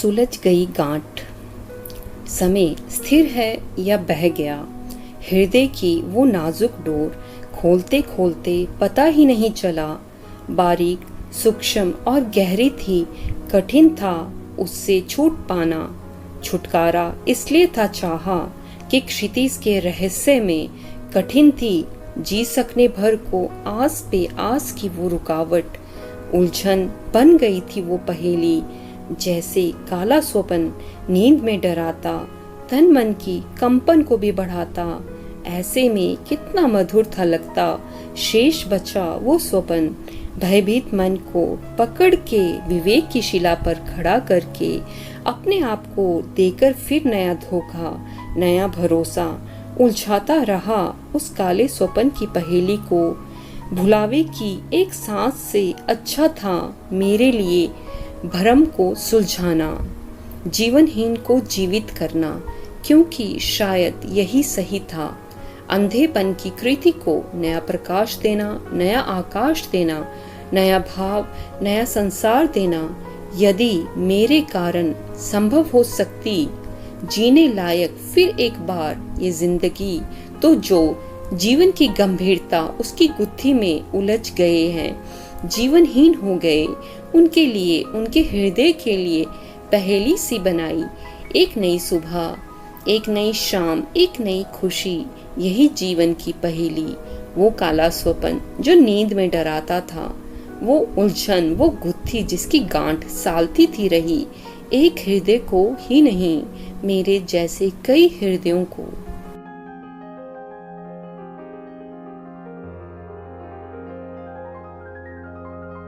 सुलझ गई गांठ। समय स्थिर है या बह गया। हृदय की वो नाजुक डोर खोलते खोलते पता ही नहीं चला। बारीक, सूक्ष्म और गहरी थी, कठिन था उससे छूट पाना। छुटकारा इसलिए था चाहा कि क्षितिज के रहस्य में कठिन थी जी सकने भर को आस पे आस की वो रुकावट। उलझन बन गई थी वो पहेली, जैसे काला स्वप्न नींद में डराता, तन मन की कंपन को भी बढ़ाता। ऐसे में कितना मधुर था लगता, शेष बचा वो स्वप्न। भयभीत मन को पकड़ के विवेक की शिला पर खड़ा करके अपने आप को देकर फिर नया धोखा, नया भरोसा उलझाता रहा उस काले स्वप्न की पहेली को। भुलावे की एक सांस से अच्छा था मेरे लिए भ्रम को सुलझाना, जीवनहीन को जीवित करना, क्योंकि शायद यही सही था। अंधेपन की कृति को नया प्रकाश देना, नया आकाश देना, नया भाव, नया संसार देना। यदि मेरे कारण संभव हो सकती जीने लायक फिर एक बार ये जिंदगी, तो जो जीवन की गंभीरता उसकी गुत्थी में उलझ गए हैं, जीवनहीन हो गए, उनके लिए, उनके हृदय के लिए पहेली सी बनाई। एक नई सुबह, एक नई शाम, एक नई खुशी, यही जीवन की पहेली। वो काला स्वप्न जो नींद में डराता था, वो उलझन, वो गुत्थी जिसकी गांठ सालती थी रही, एक हृदय को ही नहीं, मेरे जैसे कई हृदयों को।